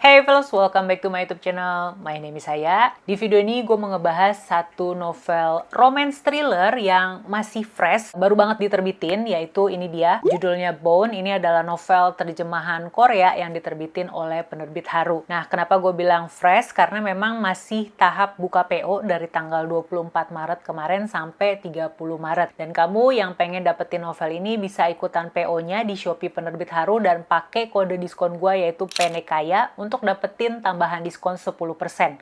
Hey fellows, welcome back to my YouTube channel. My name is Haya. Di video ini gue mau ngebahas satu novel romance thriller yang masih fresh, baru banget diterbitin, yaitu ini dia. Judulnya Bone. Ini adalah novel terjemahan Korea yang diterbitin oleh penerbit Haru. Nah, kenapa gue bilang fresh? Karena memang masih tahap buka PO dari tanggal 24 Maret kemarin sampai 30 Maret. Dan kamu yang pengen dapetin novel ini bisa ikutan PO-nya di Shopee penerbit Haru dan pakai kode diskon gue yaitu PENEKAYA untuk dapetin tambahan diskon 10%.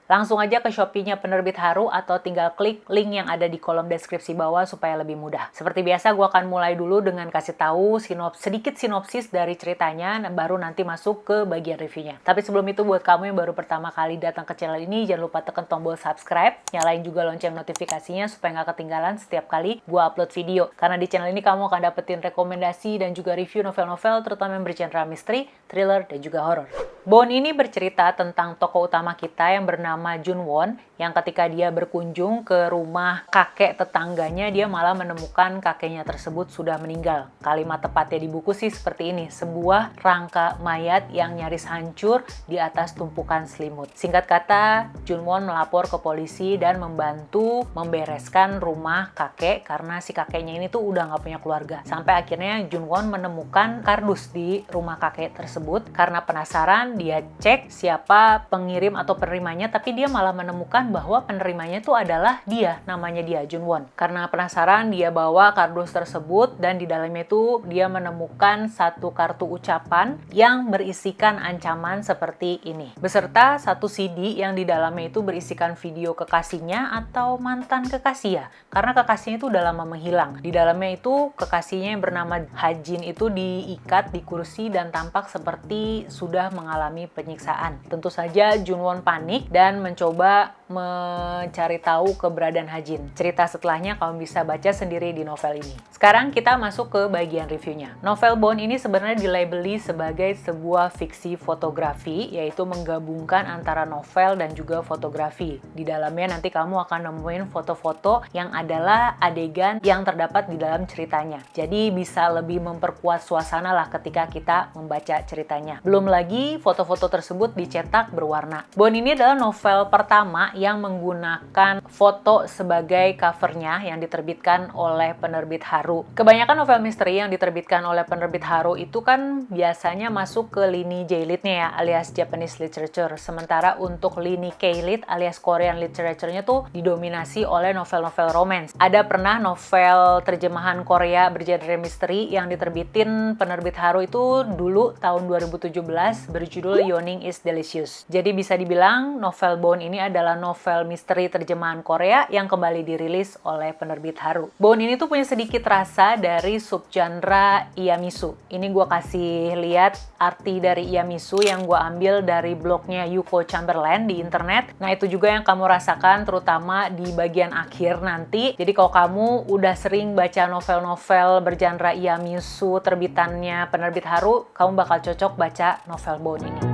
Langsung aja ke Shopee-nya penerbit Haru atau tinggal klik link yang ada di kolom deskripsi bawah supaya lebih mudah. Seperti biasa, gue akan mulai dulu dengan kasih tahu sedikit sinopsis dari ceritanya, baru nanti masuk ke bagian reviewnya. Tapi sebelum itu, buat kamu yang baru pertama kali datang ke channel ini, jangan lupa tekan tombol subscribe, nyalain juga lonceng notifikasinya supaya nggak ketinggalan setiap kali gue upload video. Karena di channel ini kamu akan dapetin rekomendasi dan juga review novel-novel, terutama yang bergenre misteri, thriller, dan juga horor. Bone ini bercerita tentang tokoh utama kita yang bernama Junwon, yang ketika dia berkunjung ke rumah kakek tetangganya, dia malah menemukan kakeknya tersebut sudah meninggal. Kalimat tepatnya di buku sih seperti ini, sebuah rangka mayat yang nyaris hancur di atas tumpukan selimut. Singkat kata, Junwon melapor ke polisi dan membantu membereskan rumah kakek karena si kakeknya ini tuh udah nggak punya keluarga. Sampai akhirnya Junwon menemukan kardus di rumah kakek tersebut. Karena penasaran, dia cek siapa pengirim atau penerimanya, tapi dia malah menemukan bahwa penerimanya itu adalah dia, namanya dia Junwon. Karena penasaran, dia bawa kardus tersebut dan di dalamnya itu dia menemukan satu kartu ucapan yang berisikan ancaman seperti ini. Beserta satu CD yang di dalamnya itu berisikan video kekasihnya atau mantan kekasih ya. Karena kekasihnya itu udah lama menghilang. Di dalamnya itu kekasihnya yang bernama Hajin itu diikat di kursi dan tampak seperti sudah mengalami penyiksaan. Tentu saja Junwon panik dan mencoba mencari tahu keberadaan Hajin. Cerita setelahnya kamu bisa baca sendiri di novel ini. Sekarang kita masuk ke bagian reviewnya. Novel Bone ini sebenarnya dilabeli sebagai sebuah fiksi fotografi, yaitu menggabungkan antara novel dan juga fotografi. Di dalamnya nanti kamu akan nemuin foto-foto yang adalah adegan yang terdapat di dalam ceritanya. Jadi bisa lebih memperkuat suasana lah ketika kita membaca ceritanya. Belum lagi foto-foto tersebut dicetak berwarna. Bone ini adalah novel pertama yang menggunakan foto sebagai covernya yang diterbitkan oleh penerbit Haru. Kebanyakan novel misteri yang diterbitkan oleh penerbit Haru itu kan biasanya masuk ke lini J-Lit-nya ya, alias Japanese Literature. Sementara untuk lini K-Lit alias Korean Literature-nya tuh didominasi oleh novel-novel romance. Ada pernah novel terjemahan Korea bergenre misteri yang diterbitin penerbit Haru itu dulu tahun 2017 berjudul Yawning is Delicious. Jadi bisa dibilang novel Bone ini adalah novel misteri terjemahan Korea yang kembali dirilis oleh penerbit Haru. Bone ini tuh punya sedikit rasa dari subgenre Iyamisu. Ini gue kasih lihat arti dari Iyamisu yang gue ambil dari blognya Yuko Chamberlain di internet. Nah, itu juga yang kamu rasakan terutama di bagian akhir nanti. Jadi kalau kamu udah sering baca novel-novel bergenre Iyamisu terbitannya penerbit Haru, kamu bakal cocok baca novel Bone ini.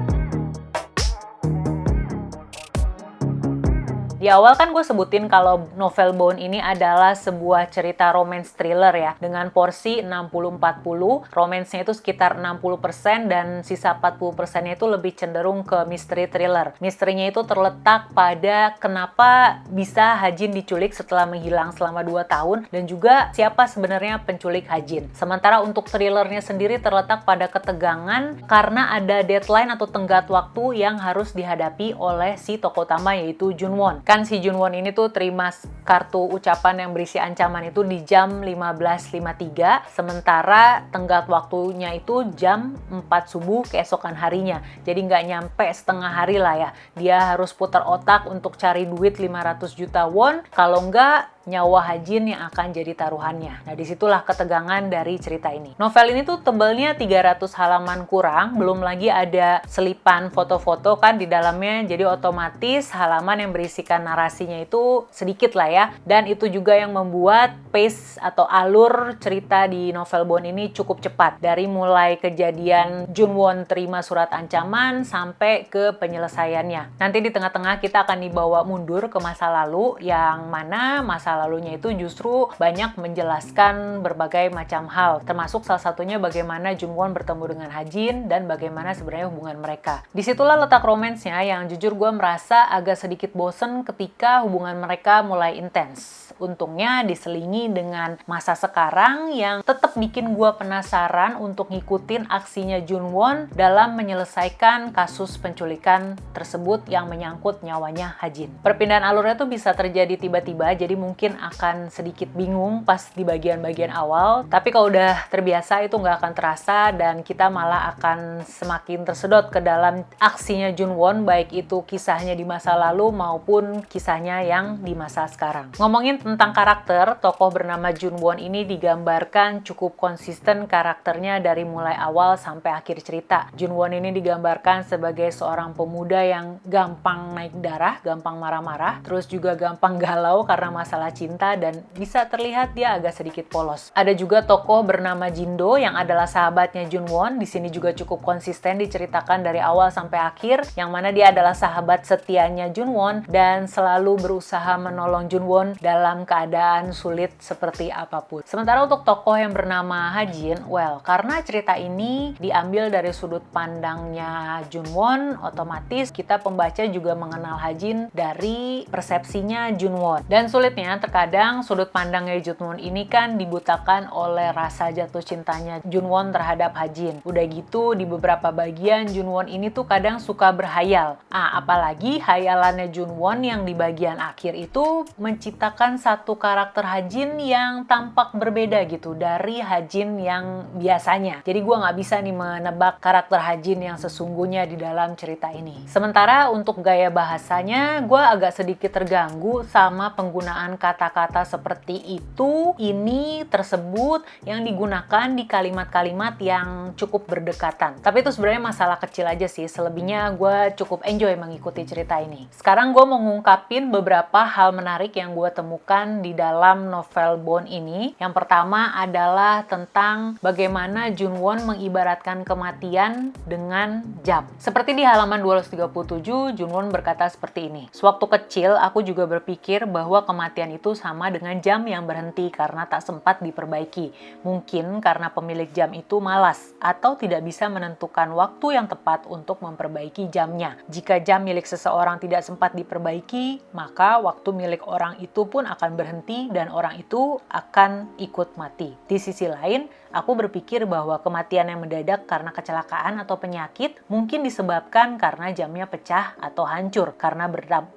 Di awal kan gue sebutin kalau novel Bone ini adalah sebuah cerita romance thriller ya, dengan porsi 60-40, romansnya itu sekitar 60% dan sisa 40%-nya itu lebih cenderung ke misteri thriller. Misterinya itu terletak pada kenapa bisa Hajin diculik setelah menghilang selama 2 tahun dan juga siapa sebenarnya penculik Hajin. Sementara untuk thrillernya sendiri terletak pada ketegangan karena ada deadline atau tenggat waktu yang harus dihadapi oleh si tokoh utama yaitu Junwon. Kan si Junwon ini tuh terima kartu ucapan yang berisi ancaman itu di jam 15.53, sementara tenggat waktunya itu jam 4 subuh keesokan harinya. Jadi nggak nyampe setengah hari lah ya. Dia harus putar otak untuk cari duit 500 juta won, kalau nggak nyawa Hajin yang akan jadi taruhannya. Nah, disitulah ketegangan dari cerita ini. Novel ini tuh tebelnya 300 halaman kurang, belum lagi ada selipan foto-foto kan di dalamnya, jadi otomatis halaman yang berisikan narasinya itu sedikit lah ya. Dan itu juga yang membuat pace atau alur cerita di novel Bone ini cukup cepat. Dari mulai kejadian Junwon terima surat ancaman sampai ke penyelesaiannya. Nanti di tengah-tengah kita akan dibawa mundur ke masa lalu, yang mana masa masa lalunya itu justru banyak menjelaskan berbagai macam hal, termasuk salah satunya bagaimana Junwon bertemu dengan Hajin dan bagaimana sebenarnya hubungan mereka. Disitulah letak romansnya yang jujur gue merasa agak sedikit bosen ketika hubungan mereka mulai intens. Untungnya diselingi dengan masa sekarang yang tetap bikin gue penasaran untuk ngikutin aksinya Junwon dalam menyelesaikan kasus penculikan tersebut yang menyangkut nyawanya Hajin. Perpindahan alurnya tuh bisa terjadi tiba-tiba, jadi mungkin akan sedikit bingung pas di bagian-bagian awal, tapi kalau udah terbiasa itu nggak akan terasa dan kita malah akan semakin tersedot ke dalam aksinya Junwon, baik itu kisahnya di masa lalu maupun kisahnya yang di masa sekarang. Ngomongin tentang karakter, tokoh bernama Junwon ini digambarkan cukup konsisten karakternya dari mulai awal sampai akhir cerita. Junwon ini digambarkan sebagai seorang pemuda yang gampang naik darah, gampang marah-marah, terus juga gampang galau karena masalah cinta dan bisa terlihat dia agak sedikit polos. Ada juga tokoh bernama Jindo yang adalah sahabatnya Junwon. Di sini juga cukup konsisten diceritakan dari awal sampai akhir, yang mana dia adalah sahabat setianya Junwon dan selalu berusaha menolong Junwon dalam keadaan sulit seperti apapun. Sementara untuk tokoh yang bernama Hajin, karena cerita ini diambil dari sudut pandangnya Junwon, otomatis kita pembaca juga mengenal Hajin dari persepsinya Junwon. Dan sulitnya terkadang sudut pandangnya Junwon ini kan dibutakan oleh rasa jatuh cintanya Junwon terhadap Hajin. Udah gitu di beberapa bagian Junwon ini tuh kadang suka berhayal. Apalagi hayalannya Junwon yang di bagian akhir itu menciptakan satu karakter Hajin yang tampak berbeda gitu dari Hajin yang biasanya. Jadi gue nggak bisa nih menebak karakter Hajin yang sesungguhnya di dalam cerita ini. Sementara untuk gaya bahasanya, gue agak sedikit terganggu sama penggunaan kata-kata seperti itu, ini, tersebut yang digunakan di kalimat-kalimat yang cukup berdekatan. Tapi itu sebenarnya masalah kecil aja sih. Selebihnya gue cukup enjoy mengikuti cerita ini. Sekarang gue mau ngungkapin beberapa hal menarik yang gue temukan di dalam novel Bone ini. Yang pertama adalah tentang bagaimana Junwon mengibaratkan kematian dengan jam. Seperti di halaman 237, Junwon berkata seperti ini. Sewaktu kecil, aku juga berpikir bahwa kematian itu sama dengan jam yang berhenti karena tak sempat diperbaiki. Mungkin karena pemilik jam itu malas atau tidak bisa menentukan waktu yang tepat untuk memperbaiki jamnya. Jika jam milik seseorang tidak sempat diperbaiki, maka waktu milik orang itu pun akan berhenti dan orang itu akan ikut mati. Di sisi lain, aku berpikir bahwa kematian yang mendadak karena kecelakaan atau penyakit mungkin disebabkan karena jamnya pecah atau hancur karena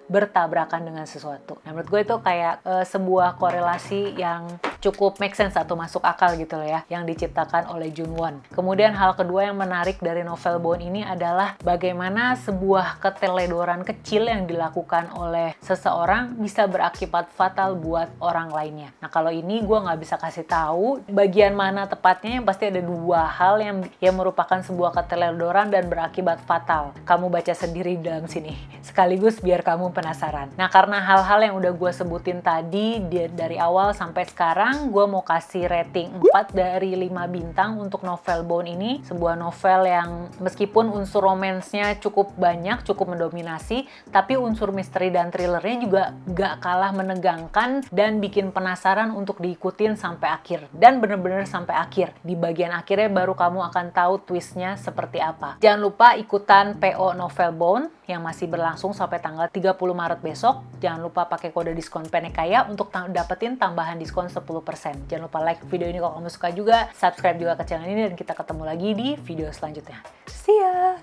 bertabrakan dengan sesuatu. Nah, menurut gue itu kayak sebuah korelasi yang cukup make sense atau masuk akal gitu loh ya, yang diciptakan oleh Junwon. Kemudian hal kedua yang menarik dari novel Bone ini adalah bagaimana sebuah keteledoran kecil yang dilakukan oleh seseorang bisa berakibat fatal buat orang lainnya. Nah, kalau ini gue nggak bisa kasih tahu bagian mana tepatnya, yang pasti ada dua hal yang merupakan sebuah keteledoran dan berakibat fatal. Kamu baca sendiri di dalam sini, sekaligus biar kamu penasaran. Nah, karena hal-hal yang udah gue sebutin tadi dari awal sampai sekarang, gue mau kasih rating 4 dari 5 bintang untuk novel Bone ini. Sebuah novel yang meskipun unsur romansnya cukup banyak, cukup mendominasi, tapi unsur misteri dan thrillernya juga gak kalah menegangkan dan bikin penasaran untuk diikutin sampai akhir. Dan bener-bener sampai akhir. Di bagian akhirnya baru kamu akan tahu twistnya seperti apa. Jangan lupa ikutan PO Novel Bone yang masih berlangsung sampai tanggal 30 Maret besok. Jangan lupa pakai kode diskon Penekaya untuk dapetin tambahan diskon 10%. Jangan lupa like video ini kalau kamu suka juga, subscribe juga ke channel ini, dan kita ketemu lagi di video selanjutnya. See ya!